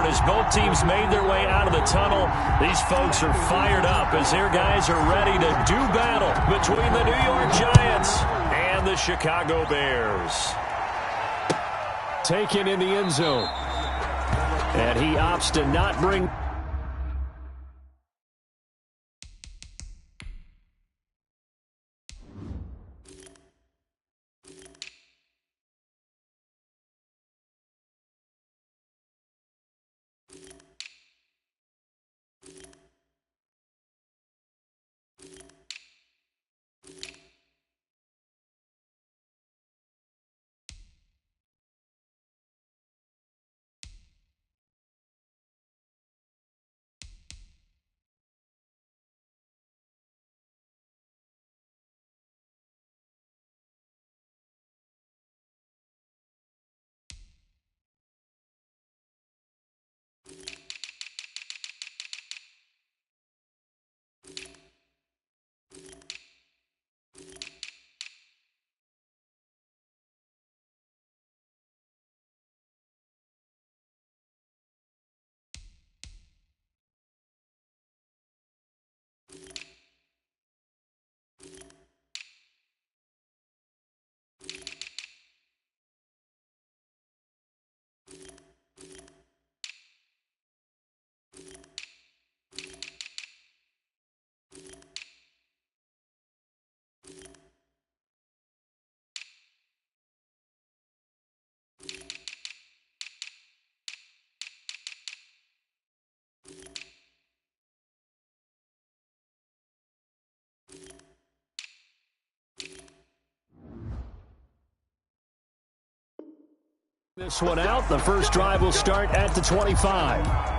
as both teams made their way out of the tunnel. These folks are fired up as their guys are ready to do battle between the New York Giants and the Chicago Bears. Taken in the end zone. And he opts to not bring... This one out. The first drive will start at the 25.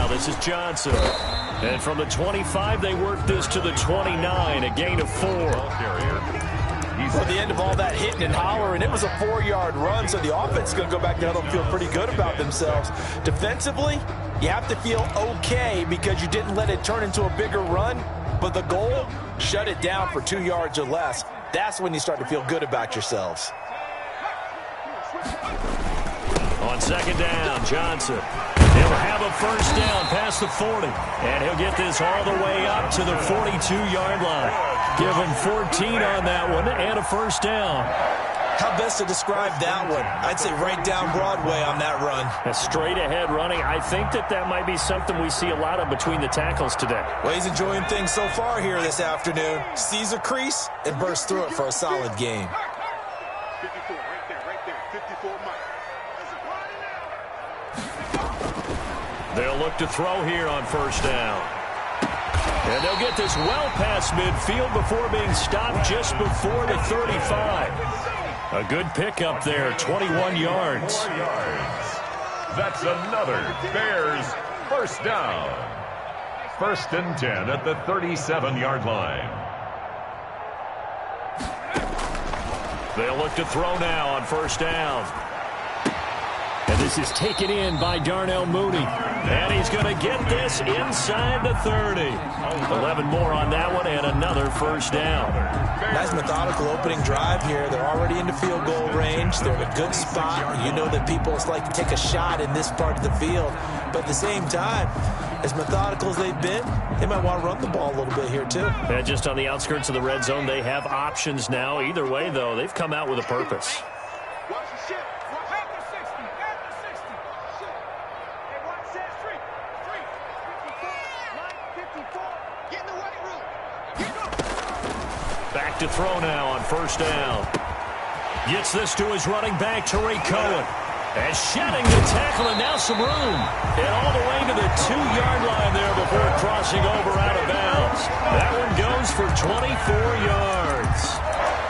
This is Johnson. And from the 25, they work this to the 29, a gain of 4. For the end of all that hitting and hollering, it was a 4-yard run, so the offense is going to go back there and feel pretty good about themselves. Defensively, you have to feel okay because you didn't let it turn into a bigger run, but the goal, shut it down for 2 yards or less. That's when you start to feel good about yourselves. On second down, Johnson. He'll have a first down past the 40, and he'll get this all the way up to the 42-yard line. Give him 14 on that one and a first down. How best to describe that one? I'd say right down Broadway on that run. A straight-ahead running. I think that might be something we see a lot of between the tackles today. Well, he's enjoying things so far here this afternoon. Sees a crease and bursts through it for a solid game. 54, right there, 54 miles. They'll look to throw here on first down. And they'll get this well past midfield before being stopped just before the 35. A good pickup there, 21 yards. That's another Bears first down. 1st and 10 at the 37-yard line. They'll look to throw now on first down. And this is taken in by Darnell Mooney. And he's going to get this inside the 30. 11 more on that one and another first down. Nice methodical opening drive here. They're already into field goal range. They're in a good spot. You know that people like to take a shot in this part of the field. But at the same time, as methodical as they've been, they might want to run the ball a little bit here too. And just on the outskirts of the red zone, they have options now. Either way, though, they've come out with a purpose. Watch the ship. After 60. After 60. Hey, watch that street. 54. Get in the weight room. Back to throw now on first down. Gets this to his running back, Tariq Cohen. And shedding the tackle, and now some room. And all the way to the 2-yard line there before crossing over out of bounds. pass. That one goes for 24 yards.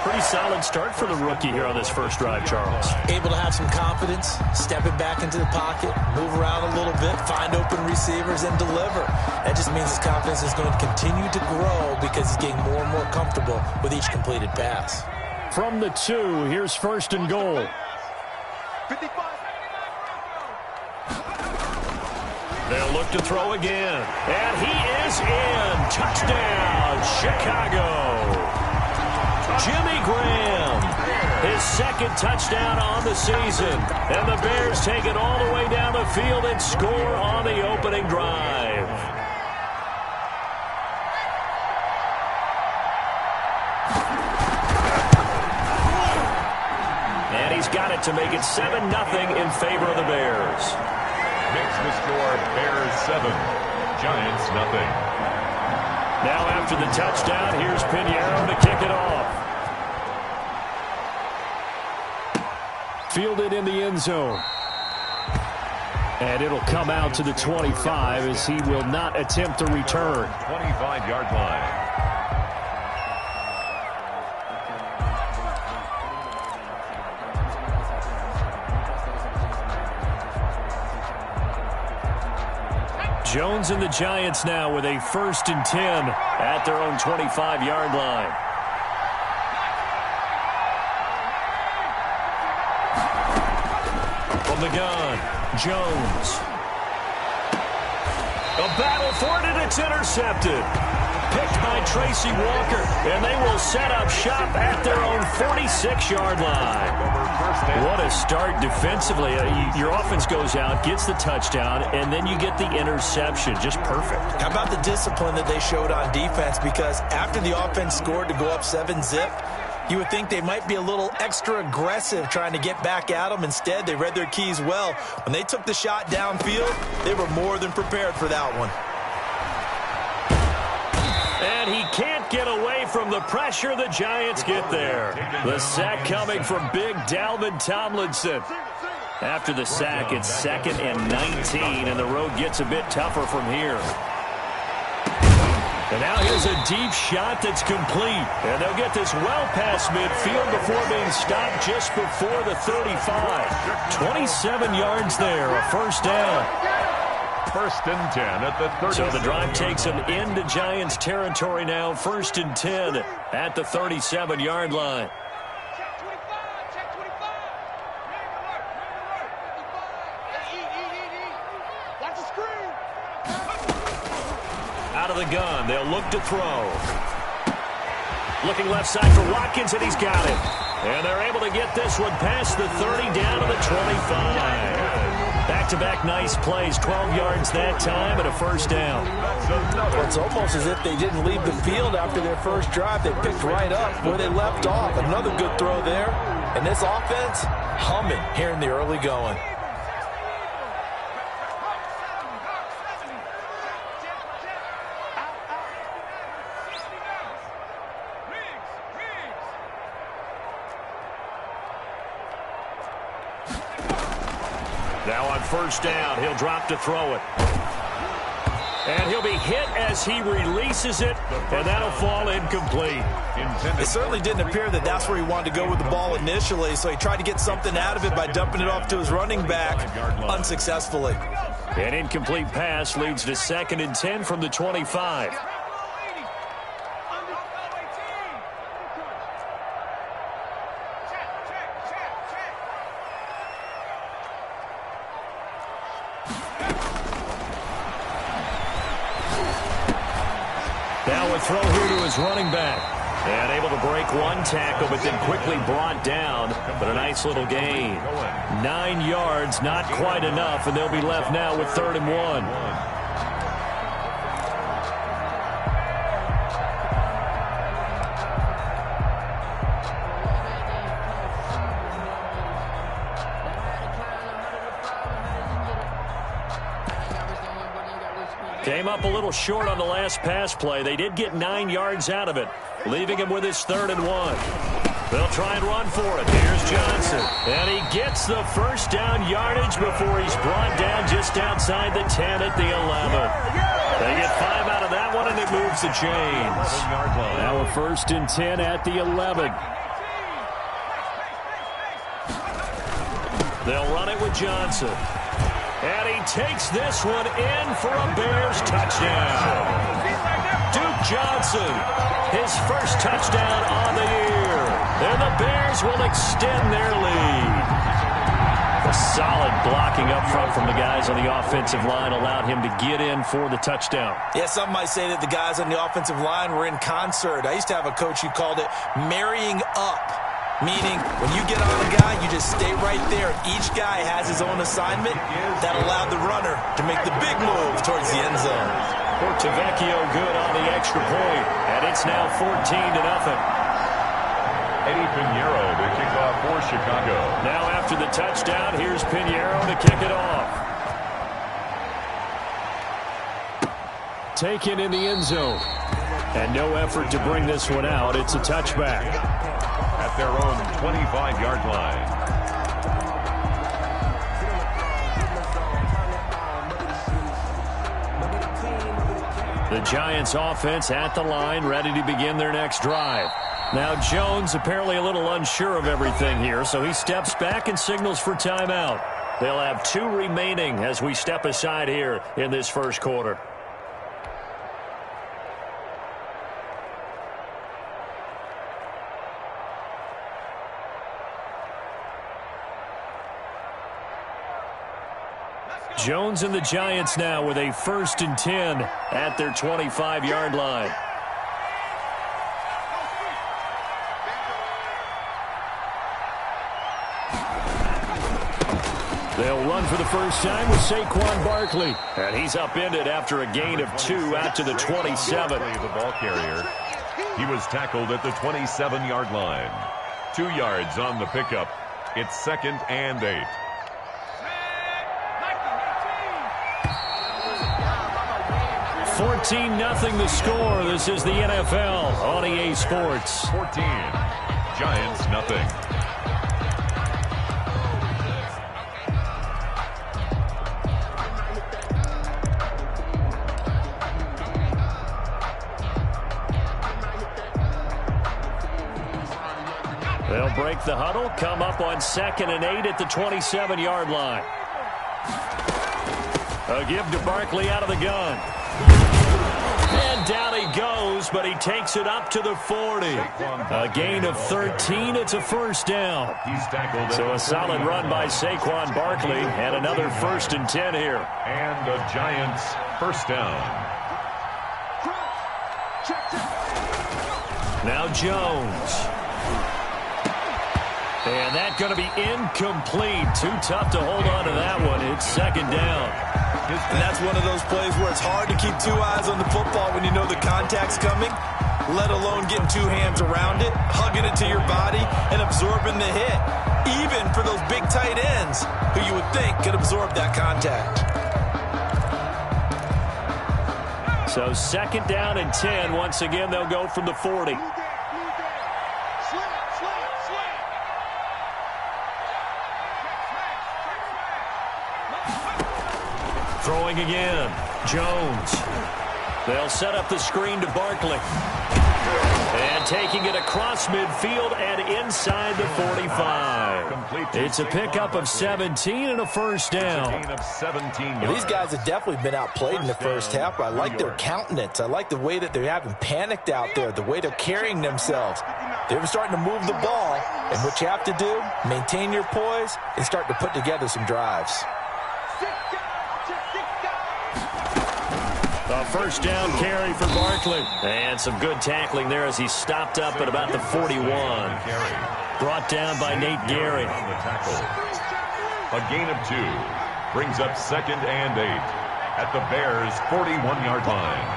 Pretty solid start for the rookie here on this first drive, Charles. Able to have some confidence, stepping back into the pocket, move around a little bit, find open receivers, and deliver. That just means his confidence is going to continue to grow because he's getting more and more comfortable with each completed pass. From the 2, here's first and goal. 55. They'll look to throw again. And he is in. Touchdown, Chicago. Jimmy Graham, his second touchdown on the season. And the Bears take it all the way down the field and score on the opening drive. And he's got it to make it 7-0 in favor of the Bears. Makes the score Bears 7, Giants nothing. Now after the touchdown, here's Pinheiro to kick it off. Fielded in the end zone. And it'll come out to the 25 as he will not attempt to return. 25-yard line. Jones and the Giants now with a 1st and 10 at their own 25-yard line. From the gun, Jones. A battle for it, and it's intercepted. Picked by Tracy Walker, and they will set up shop at their own 46-yard line. What a start defensively. Your offense goes out, gets the touchdown, and then you get the interception. Just perfect. How about the discipline that they showed on defense? Because after the offense scored to go up 7-zip, you would think they might be a little extra aggressive trying to get back at them. Instead, they read their keys well. When they took the shot downfield, they were more than prepared for that one. And he can't get away from the pressure. The Giants get there. The sack coming from big Dalvin Tomlinson. After the sack, it's 2nd and 19, and the road gets a bit tougher from here. And now here's a deep shot that's complete. And they'll get this well past midfield before being stopped just before the 35. 27 yards there, a 1st down. 1st and 10 at the 30. So the drive takes them into Giants territory now. 1st and 10 at the 37-yard line. Check 25. Check 25. Watch the screen. Out of the gun, they'll look to throw. Looking left side for Watkins, and he's got it. And they're able to get this one past the 30 down to the 25. Back-to-back nice plays, 12 yards that time and a 1st down. Well, it's almost as if they didn't leave the field after their first drive. They picked right up where they left off. Another good throw there. And this offense, humming here in the early going. Now on 1st down, he'll drop to throw it. And he'll be hit as he releases it, and that'll fall incomplete. It certainly didn't appear that that's where he wanted to go with the ball initially, so he tried to get something out of it by dumping it off to his running back unsuccessfully. An incomplete pass leads to 2nd and 10 from the 25. Now a throw here to his running back. And able to break one tackle, but then quickly brought down. But a nice little gain. 9 yards, not quite enough, and they'll be left now with 3rd and 1. Came up a little short on the last pass play. They did get 9 yards out of it, leaving him with his 3rd and 1. They'll try and run for it. Here's Johnson. And he gets the 1st down yardage before he's brought down just outside the 10 at the 11. They get 5 out of that one, and it moves the chains. Now a 1st and 10 at the 11. They'll run it with Johnson. And he takes this one in for a Bears touchdown. Duke Johnson, his first touchdown on the year. And the Bears will extend their lead. A solid blocking up front from the guys on the offensive line allowed him to get in for the touchdown. Yeah, some might say that the guys on the offensive line were in concert. I used to have a coach who called it marrying up, meaning when you get on a guy, you just stay right there. Each guy has his own assignment that allowed the runner to make the big move towards the end zone. Portavecchio good on the extra point, and it's now 14-0. Eddie Pinheiro to kick off for Chicago. Now after the touchdown, here's Pinheiro to kick it off. Taken in the end zone. And no effort to bring this one out. It's a touchback. At their own 25-yard line. The Giants offense at the line, ready to begin their next drive. Now Jones apparently a little unsure of everything here, so he steps back and signals for timeout. They'll have 2 remaining as we step aside here in this first quarter. Jones and the Giants now with a 1st and 10 at their 25-yard line. They'll run for the first time with Saquon Barkley. And he's upended after a gain of 2 out to the 27. The ball carrier. He was tackled at the 27-yard line. 2 yards on the pickup. It's 2nd and 8. $14-0 the score. This is the NFL on EA Sports. 14. Giants nothing. They'll break the huddle, come up on 2nd and 8 at the 27-yard line. A give to Barkley out of the gun. And down he goes, but he takes it up to the 40. A gain of 13. It's a 1st down. So a solid run by Saquon Barkley and another 1st and 10 here. And the Giants 1st down. Now Jones. And that's going to be incomplete. Too tough to hold on to that one. It's 2nd down. And that's one of those plays where it's hard to keep 2 eyes on the football when you know the contact's coming, let alone getting 2 hands around it, hugging it to your body, and absorbing the hit, even for those big tight ends who you would think could absorb that contact. So 2nd down and 10. Once again, they'll go from the 40. Throwing again. Jones. They'll set up the screen to Barkley. And taking it across midfield and inside the 45. It's a pickup of 17 and a 1st down. Well, these guys have definitely been outplayed in the first half. I like their countenance. I like the way that they haven't panicked out there, the way they're carrying themselves. They're starting to move the ball. And what you have to do, maintain your poise and start to put together some drives. A 1st down carry for Barkley. And some good tackling there as he stopped up at about the 41. Brought down by Nate Gary. A gain of 2. Brings up 2nd and 8. At the Bears' 41-yard line.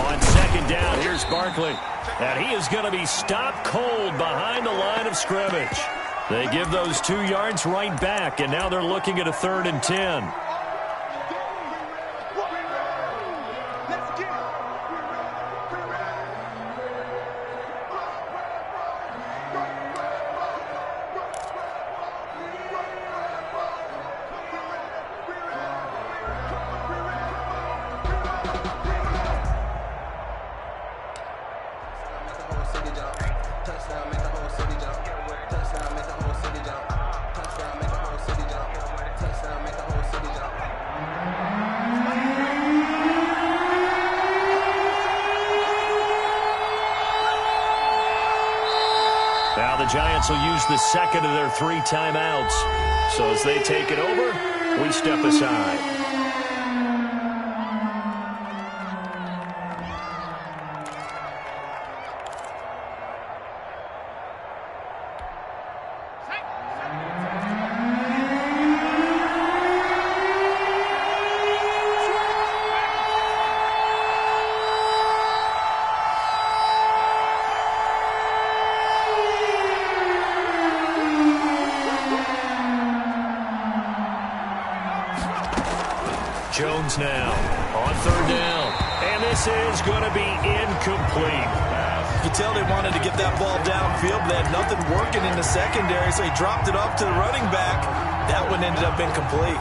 On 2nd down, here's Barkley. And he is going to be stopped cold behind the line of scrimmage. They give those 2 yards right back, and now they're looking at a 3rd and 10. Giants will use the second of their 3 timeouts. So as they take it over, we step aside. Jones now on 3rd down. And this is going to be incomplete. You can tell they wanted to get that ball downfield. They had nothing working in the secondary, so he dropped it up to the running back. That one ended up incomplete.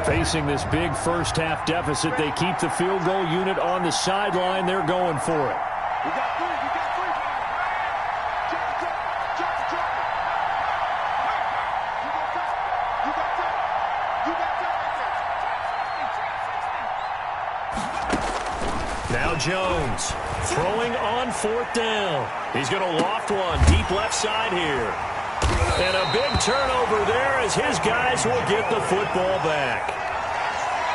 Facing this big first-half deficit, they keep the field goal unit on the sideline. They're going for it. We got 3. Now Jones throwing on 4th down. He's going to loft one deep left side here. And a big turnover there as his guys will get the football back.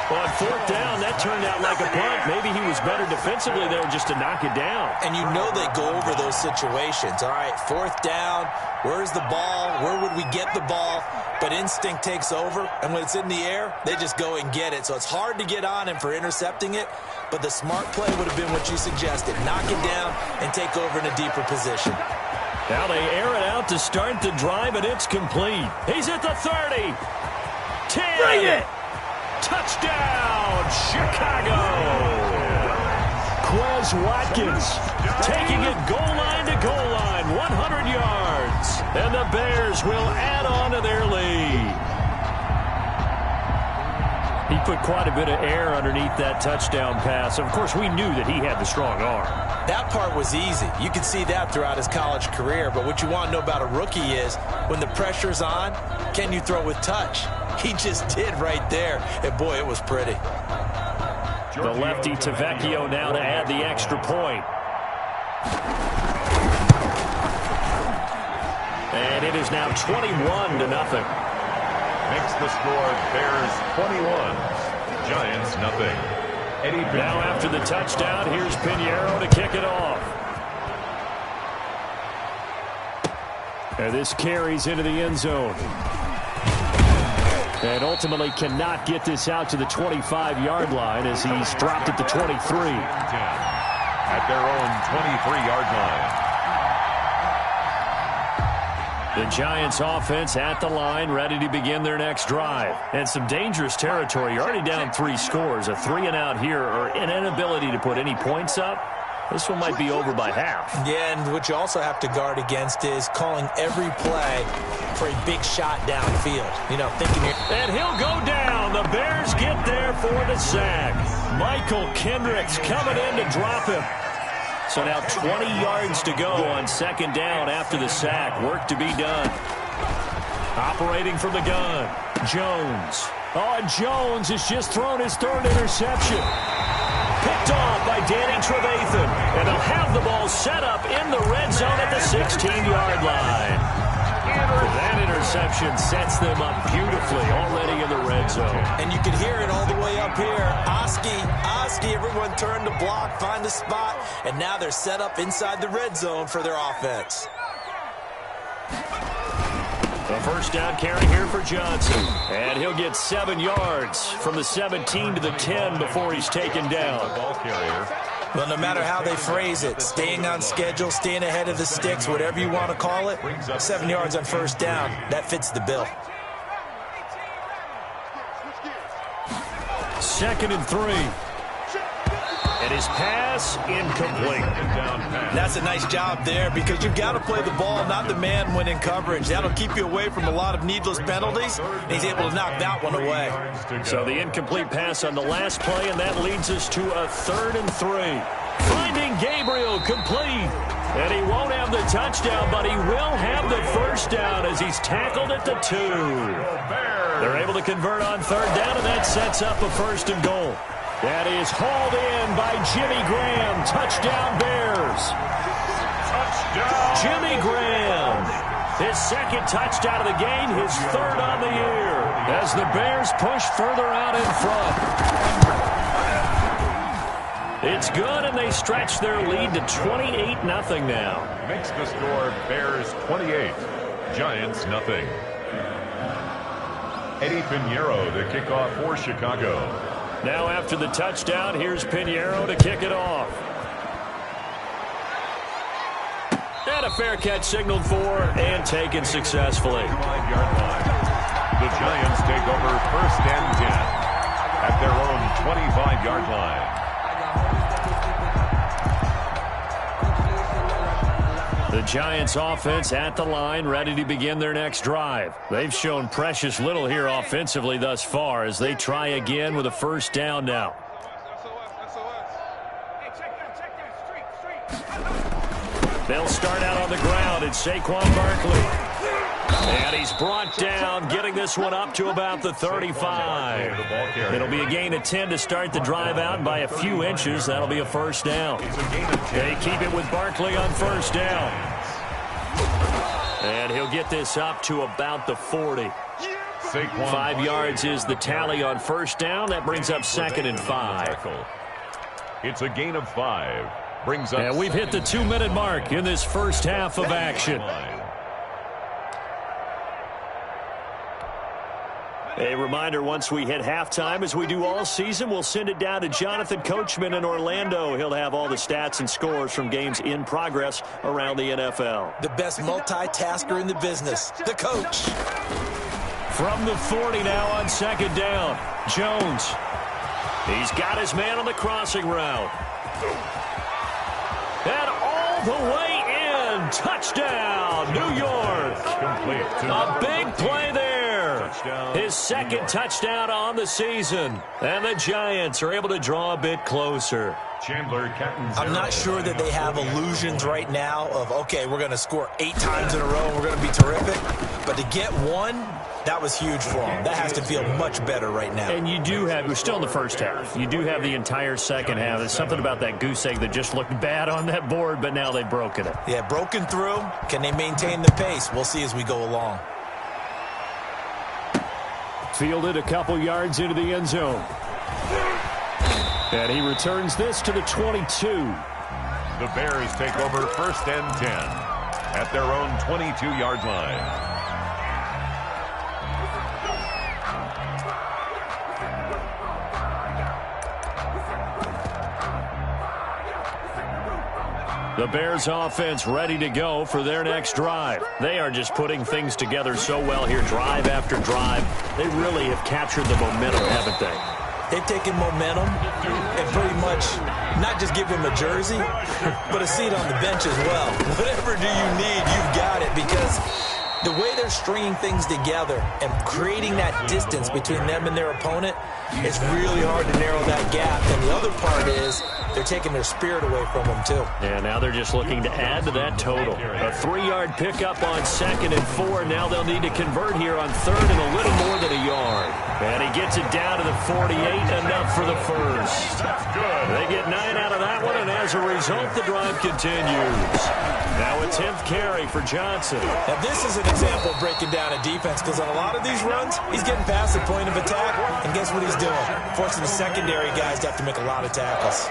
On 4th down, that turned out like a punt. Maybe he was better defensively there just to knock it down. And you know they go over those situations. All right, 4th down, where's the ball? Where would we get the ball? But instinct takes over, and when it's in the air, they just go and get it. So it's hard to get on him for intercepting it, but the smart play would have been what you suggested. Knock it down and take over in a deeper position. Now they air it out to start the drive, and it's complete. He's at the 30. 10. Bring it! Touchdown, Chicago! Quez Watkins taking it goal line to goal line, 100 yards. And the Bears will add on to their lead. He put quite a bit of air underneath that touchdown pass. Of course, we knew that he had the strong arm. That part was easy. You could see that throughout his college career. But what you want to know about a rookie is when the pressure's on, can you throw with touch? He just did right there. And, boy, it was pretty. The lefty Tavecchio now to add the extra point. And it is now 21-0. Makes the score Bears 21, Giants nothing. Eddie Now after the touchdown, here's Pinheiro to kick it off. And this carries into the end zone. And ultimately cannot get this out to the 25-yard line as he's dropped at the 23. At their own 23-yard line. The Giants offense at the line, ready to begin their next drive. And some dangerous territory. You're already down 3 scores. A 3-and-out here or an inability to put any points up. This one might be over by half. Yeah, and what you also have to guard against is calling every play for a big shot downfield. You know, thinking you're... And he'll go down. The Bears get there for the sack. Michael Kendricks coming in to drop him. So now 20 yards to go on 2nd down after the sack. Work to be done. Operating from the gun, Jones. Oh, Jones has just thrown his 3rd interception. Picked off by Danny Trevathan. And they'll have the ball set up in the red zone at the 16-yard line. That interception sets them up beautifully already in the red zone. And you can hear it all the way up here. Oski, everyone turned to block, find a spot, and now they're set up inside the red zone for their offense. A 1st down carry here for Johnson. And he'll get 7 yards from the 17 to the 10 before he's taken down. Ball carrier. Well, no matter how they phrase it, staying on schedule, staying ahead of the sticks, whatever you want to call it, 7 yards on 1st down, that fits the bill. 2nd and 3. And his pass incomplete. That's a nice job there because you've got to play the ball, not the man when in coverage. That'll keep you away from a lot of needless penalties. And he's able to knock that one away. So the incomplete pass on the last play, and that leads us to a 3rd and 3. Finding Gabriel complete. And he won't have the touchdown, but he will have the first down as he's tackled at the 2. They're able to convert on third down, and that sets up a first and goal. That is hauled in by Jimmy Graham. Touchdown, Bears. Touchdown. Jimmy Graham. His second touchdown of the game, his third on the year, as the Bears push further out in front. It's good, and they stretch their lead to 28-0 now. Makes the score Bears 28, Giants nothing. Eddie Pinheiro to kick off for Chicago. Now after the touchdown, here's Pinheiro to kick it off. And a fair catch signaled for and taken successfully. 5-yard line. The Giants take over first and 10 at their own 25-yard line. The Giants offense at the line, ready to begin their next drive. They've shown precious little here offensively thus far as they try again with a first down now. They'll start out on the ground. It's Saquon Barkley. And he's brought down, getting this one up to about the 35. It'll be a gain of 10 to start the drive out by a few inches. That'll be a first down. They keep it with Barkley on first down. And he'll get this up to about the 40. 5 yards is the tally on first down. That brings up second and 5. It's a gain of 5. Brings up. And we've hit the 2-minute mark in this first half of action. A reminder, once we hit halftime, as we do all season, we'll send it down to Jonathan Coachman in Orlando. He'll have all the stats and scores from games in progress around the NFL. The best multitasker in the business, the coach. From the 40 now on second down, Jones. He's got his man on the crossing route. And all the way in. Touchdown, New York. A big play there. His second touchdown on the season. And the Giants are able to draw a bit closer. I'm not sure that they have illusions right now of, okay, we're going to score 8 times in a row and we're going to be terrific. But to get one, that was huge for them. That has to feel much better right now. And you do have, we're still in the first half. You do have the entire second half. There's something about that goose egg that just looked bad on that board, but now they've broken it. Yeah, broken through. Can they maintain the pace? We'll see as we go along. Fielded a couple yards into the end zone. And he returns this to the 22. The Bears take over first and 10 at their own 22-yard line. The Bears offense ready to go for their next drive. They are just putting things together so well here, drive after drive. They really have captured the momentum, haven't they? They've taken momentum and pretty much not just give him a jersey, but a seat on the bench as well. Whatever do you need, you've got it, because the way they're stringing things together and creating that distance between them and their opponent, it's really hard to narrow that gap. And the other part is they're taking their spirit away from them, too. And now they're just looking to add to that total. A 3-yard pickup on second and 4. Now they'll need to convert here on third and a little more than a yard. And he gets it down to the 48, enough for the first. They get 9 out of that one, and as a result, the drive continues. Now a 10th carry for Johnson. Now this is an example of breaking down a defense, because on a lot of these runs, he's getting past the point of attack, and guess what he's doing? Forcing the secondary guys to have to make a lot of tackles.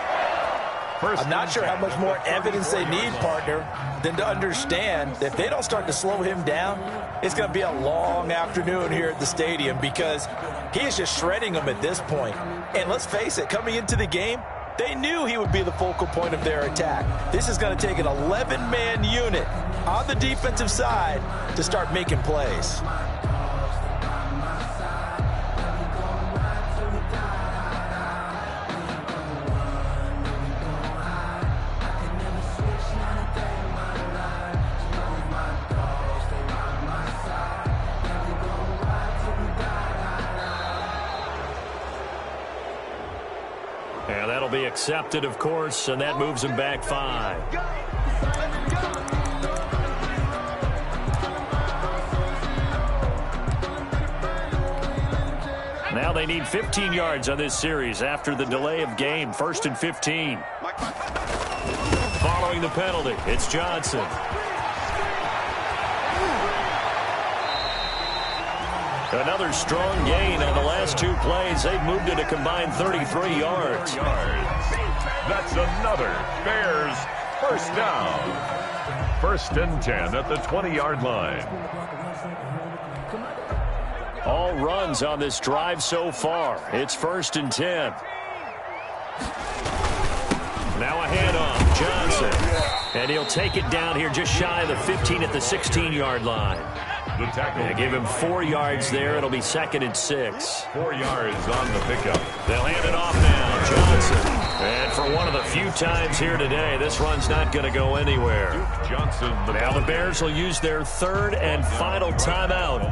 I'm not sure how much more evidence they need, partner, than to understand that if they don't start to slow him down, it's going to be a long afternoon here at the stadium, because he is just shredding them at this point. And let's face it, coming into the game, they knew he would be the focal point of their attack. This is going to take an 11-man unit on the defensive side to start making plays. And that'll be accepted, of course, and that moves him back 5. they need 15 yards on this series after the delay of game. 1st and 15. Following the penalty, it's Johnson. Another strong gain on the last 2 plays. They've moved it a combined 33 yards. That's another Bears first down. 1st and 10 at the 20-yard line. All runs on this drive so far. It's 1st and 10. Now a handoff, Johnson. And he'll take it down here just shy of the 15 at the 16-yard line. The tackle. They give him 4 yards there. It'll be 2nd and 6. 4 yards on the pickup. They'll hand it off now, Johnson. And for one of the few times here today, this run's not going to go anywhere. Johnson. Now the Bears will use their 3rd and final timeout,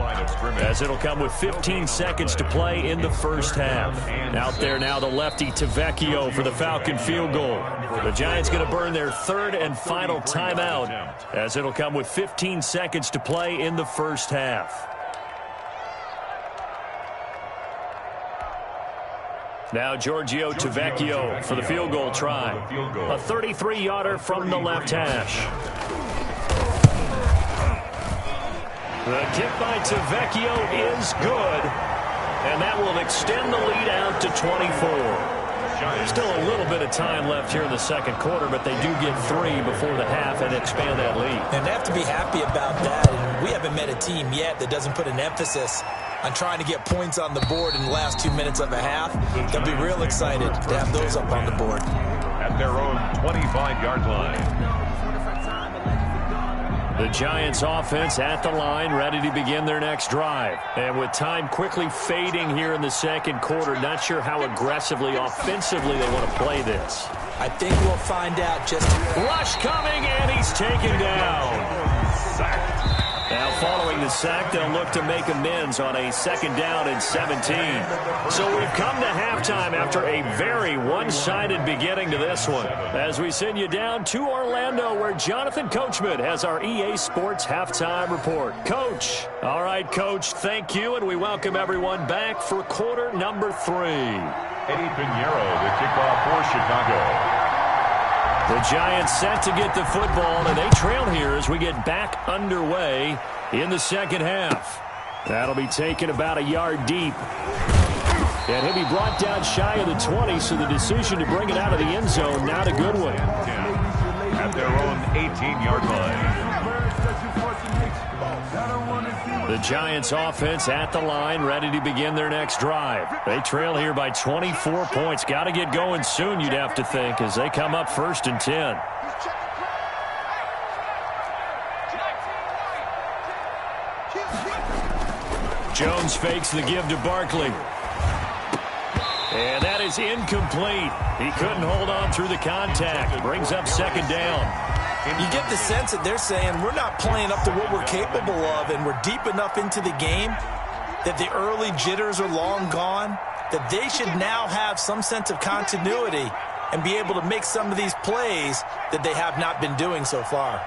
as it'll come with 15 seconds to play in the first half. Out there now, the lefty Tavecchio for the Falcon field goal. The Giants going to burn their 3rd and final timeout, as it'll come with 15 seconds to play in the first half. Now Giorgio Tavecchio for the field goal try. A 33-yarder from the left hash. The kick by Tavecchio is good, and that will extend the lead out to 24. Still a little bit of time left here in the second quarter, but they do get 3 before the half and expand that lead. And they have to be happy about that. And we haven't met a team yet that doesn't put an emphasis on trying to get points on the board in the last 2 minutes of a half. They'll be real excited to have those up on the board. At their own 25-yard line. The Giants offense at the line, ready to begin their next drive. And with time quickly fading here in the second quarter, not sure how aggressively, offensively they want to play this. I think we'll find out just... Rush coming, and he's taken down. Sacked. Now following the sack, they'll look to make amends on a 2nd down and 17. So we've come to halftime after a very one-sided beginning to this one, as we send you down to Orlando, where Jonathan Coachman has our EA Sports halftime report. Coach. All right, Coach, thank you, and we welcome everyone back for quarter number 3. Eddie Pinheiro, the kickoff for Chicago. The Giants set to get the football, and they trail here as we get back underway in the second half. That'll be taken about a yard deep. And he'll be brought down shy of the 20, so the decision to bring it out of the end zone, not a good one. At their own 18-yard line. The Giants offense at the line, ready to begin their next drive. They trail here by 24 points. Got to get going soon, you'd have to think, as they come up 1st and 10. Jones fakes the give to Barkley. And that is incomplete. He couldn't hold on through the contact. Brings up 2nd down. You get the sense that they're saying we're not playing up to what we're capable of, and we're deep enough into the game that the early jitters are long gone, that they should now have some sense of continuity and be able to make some of these plays that they have not been doing so far.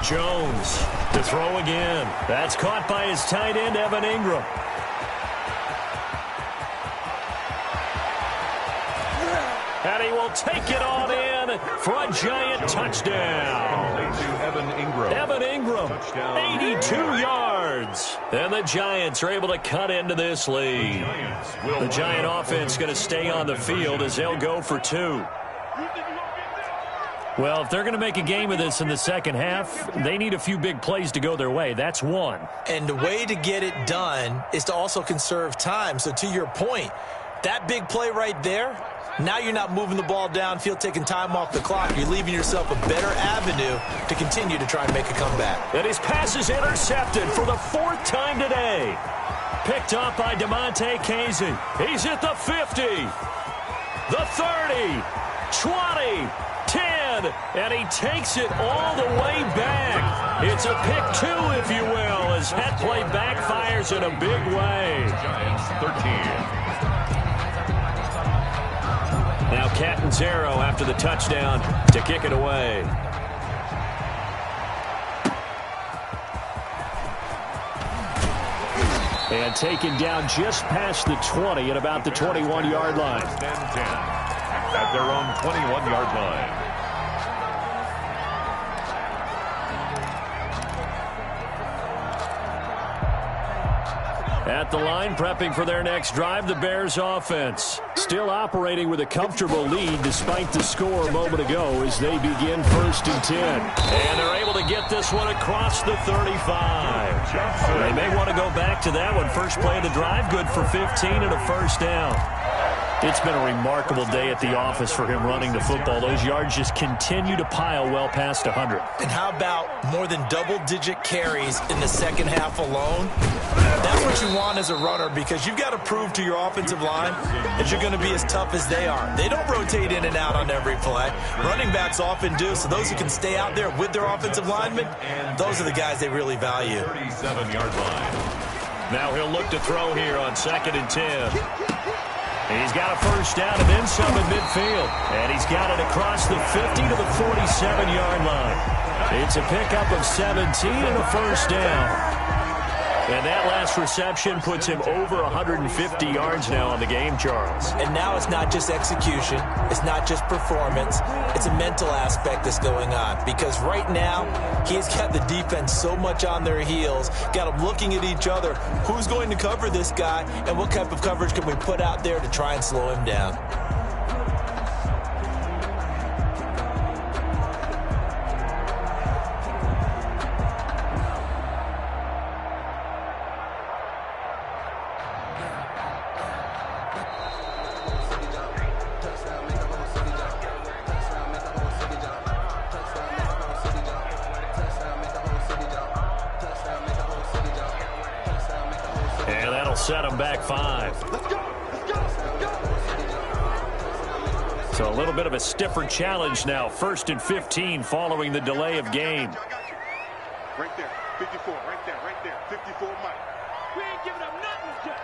Jones to throw again. That's caught by his tight end, Evan Ingram. And he will take it on in for a Giant touchdown. Evan Ingram, 82 yards. And the Giants are able to cut into this lead. The Giant offense going to stay on the field as they'll go for 2. Well, if they're going to make a game of this in the second half, they need a few big plays to go their way. That's one. And the way to get it done is to also conserve time. So to your point, that big play right there, now you're not moving the ball downfield, taking time off the clock. You're leaving yourself a better avenue to continue to try and make a comeback. And his pass is intercepted for the 4th time today. Picked up by DeMonte Casey. He's at the 50, the 30, 20, 10, and he takes it all the way back. It's a pick two, if you will, as that play backfires in a big way. Giants 13. Now Catanzaro after the touchdown to kick it away. And taken down just past the 20 at about the 21-yard line. 10-10 at their own 21-yard line. At the line, prepping for their next drive, the Bears offense. Still operating with a comfortable lead despite the score a moment ago as they begin 1st and 10. And they're able to get this one across the 35. They may want to go back to that one. First play of the drive, good for 15 and a first down. It's been a remarkable day at the office for him running the football. Those yards just continue to pile well past 100. And how about more than double-digit carries in the second half alone? That's what you want as a runner, because you've got to prove to your offensive line that you're going to be as tough as they are. They don't rotate in and out on every play. Running backs often do, so those who can stay out there with their offensive linemen, those are the guys they really value. 37-yard line. Now he'll look to throw here on 2nd and 10. He's got a first down and then some at midfield. And he's got it across the 50 to the 47-yard line. It's a pickup of 17 and a first down. And that last reception puts him over 150 yards now on the game, Charles. And now it's not just execution. It's not just performance. It's a mental aspect that's going on. Because right now, he's got the defense so much on their heels, got them looking at each other. Who's going to cover this guy, and what type of coverage can we put out there to try and slow him down? Set him back 5. So a little bit of a stiffer challenge now. 1st and 15 following the delay of game. Right there, 54, right there, 54 Mike. We ain't giving up nothing, Jack.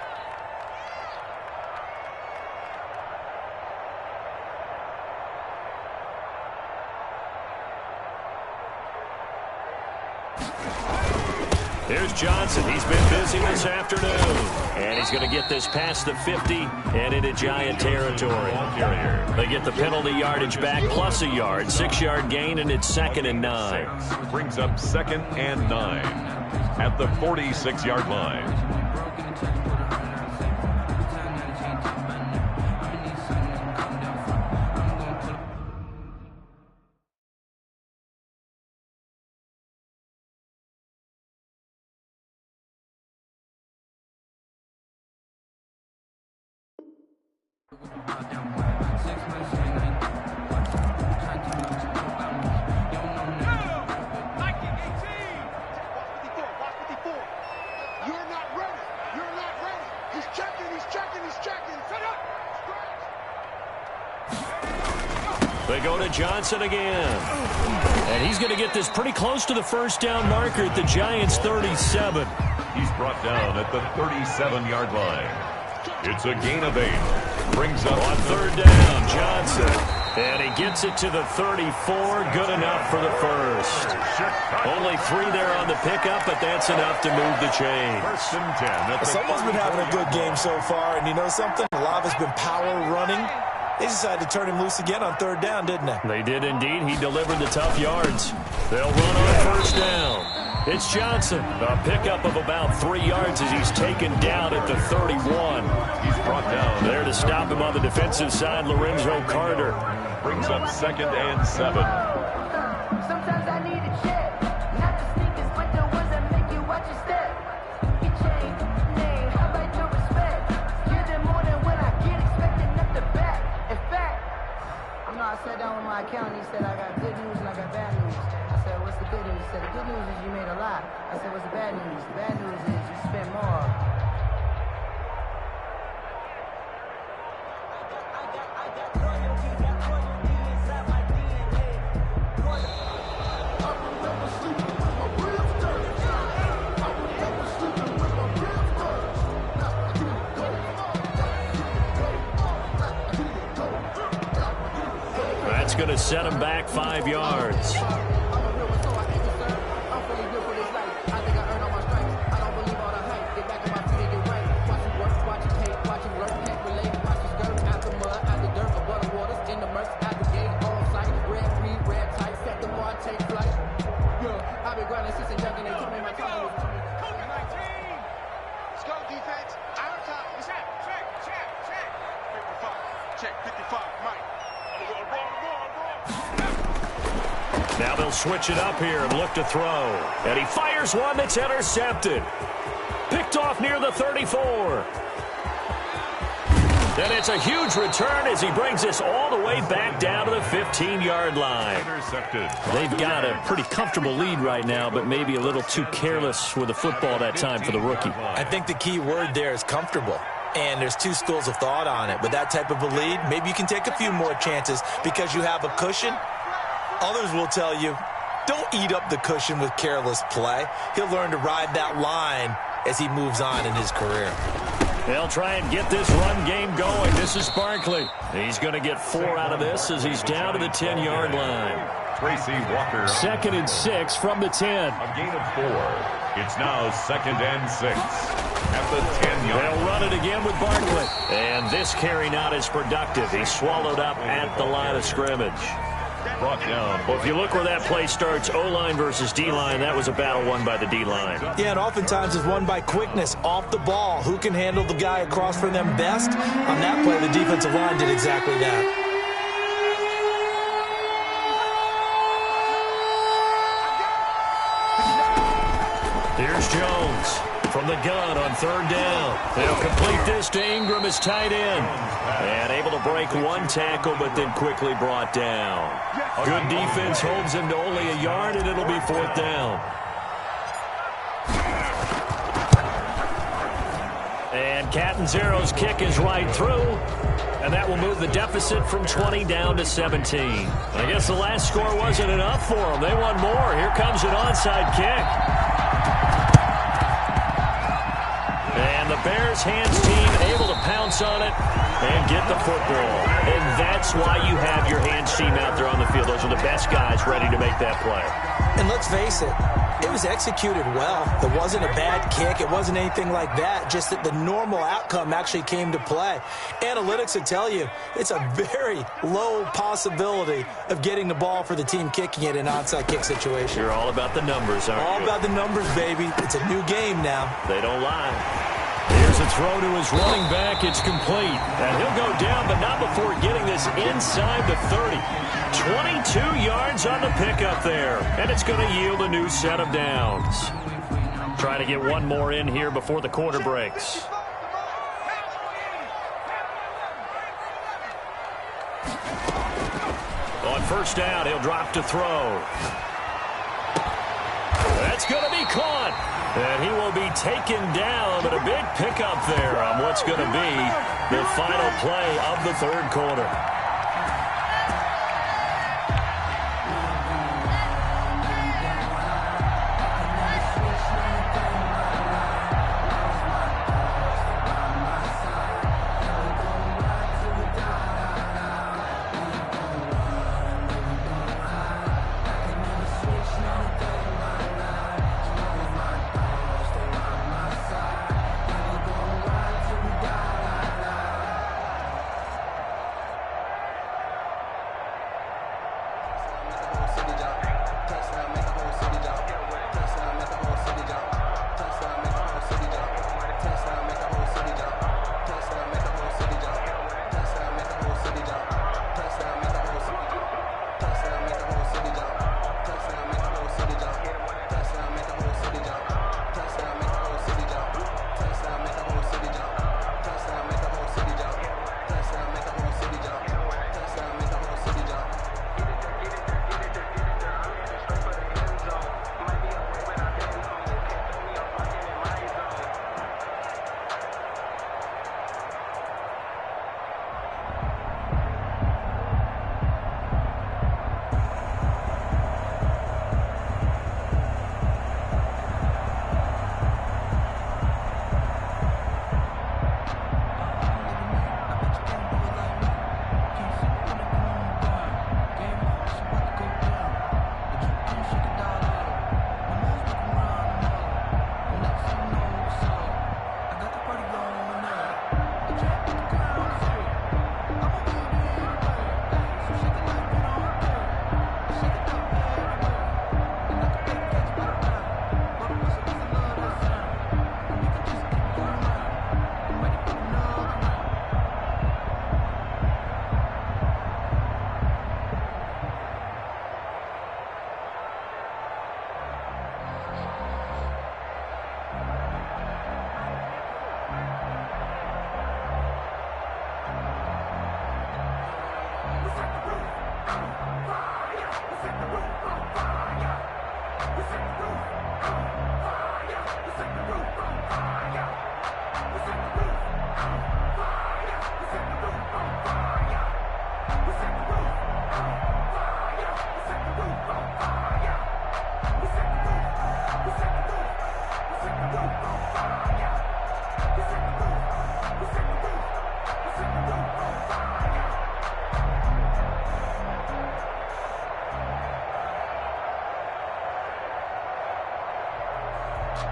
Here's Johnson. He's been busy this afternoon. And he's going to get this past the 50 and into Giant territory. They get the penalty yardage back plus a yard. 6-yard gain, and it's 2nd and 9. Brings up 2nd and 9 at the 46-yard line. They go to Johnson again. And he's going to get this pretty close to the first down marker at the Giants' 37. He's brought down at the 37-yard line. It's a gain of 8. Brings up on 3rd down, Johnson. And he gets it to the 34. Good enough for the first. Only 3 there on the pickup, but that's enough to move the chains. 1st and 10. Someone's been having a good game so far, and you know something? A lot has been power running. They decided to turn him loose again on 3rd down, didn't they? They did indeed. He delivered the tough yards. They'll run on 1st down. It's Johnson. A pickup of about 3 yards as he's taken down at the 31. He's brought down. There to stop him on the defensive side, Lorenzo Carter. Brings up 2nd and 7. Sometimes I need a check. Not the sneakers, but the ones that make you watch your step. Your chain, name, how about your respect? Give them more than what I get, expecting up the back. In fact, I sat down with my accountant. He said, I got good news and I got bad news. I said, what's the good news? He said, the good news is you made a lot. I said, what's the bad news? The bad news is you spent more. going to set him back 5 yards. Now they'll switch it up here and look to throw. And he fires one that's intercepted. Picked off near the 34. And it's a huge return as he brings this all the way back down to the 15-yard line. Intercepted. They've got a pretty comfortable lead right now, but maybe a little too careless with the football that time for the rookie. I think the key word there is comfortable. And there's two schools of thought on it. With that type of a lead, maybe you can take a few more chances because you have a cushion. Others will tell you, don't eat up the cushion with careless play. He'll learn to ride that line as he moves on in his career. They'll try and get this run game going. This is Barkley. He's going to get 4 out of this as he's down to the 10-yard line. Tracy Walker. 2nd and 6 from the 10. A gain of 4. It's now 2nd and 6 at the 10-yard line. They'll run it again with Barkley. And this carry not as productive. He's swallowed up at the line of scrimmage. Brought down. Well, if you look where that play starts, O-line versus D-line, that was a battle won by the D-line. Yeah, and oftentimes it's won by quickness, off the ball. Who can handle the guy across from them best? On that play, the defensive line did exactly that. Here's Jones from the gun on 3rd down. They'll complete this to Ingram as tight end. And able to break one tackle, but then quickly brought down. Good defense holds him to only a yard, and it'll be 4th down. And Catanzaro's kick is right through. And that will move the deficit from 20 down to 17. I guess the last score wasn't enough for them. They want more. Here comes an onside kick. And the Bears hands team able to pounce on it and get the football. And that's why you have your hands team out there on the field. Those are the best guys ready to make that play. And let's face it, it was executed well. It wasn't a bad kick. It wasn't anything like that. Just that the normal outcome actually came to play. Analytics would tell you it's a very low possibility of getting the ball for the team kicking it in an onside kick situation. You're all about the numbers, aren't you? All about the numbers, baby. It's a new game now. They don't lie. Here's a throw to his running back. It's complete. And he'll go down, but not before getting this inside the 30. 22 yards on the pickup there. And it's going to yield a new set of downs. Trying to get one more in here before the quarter breaks. On 1st down, he'll drop to throw. That's going to be caught. And he will be taken down, but a big pickup there on what's going to be the final play of the 3rd quarter.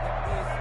It's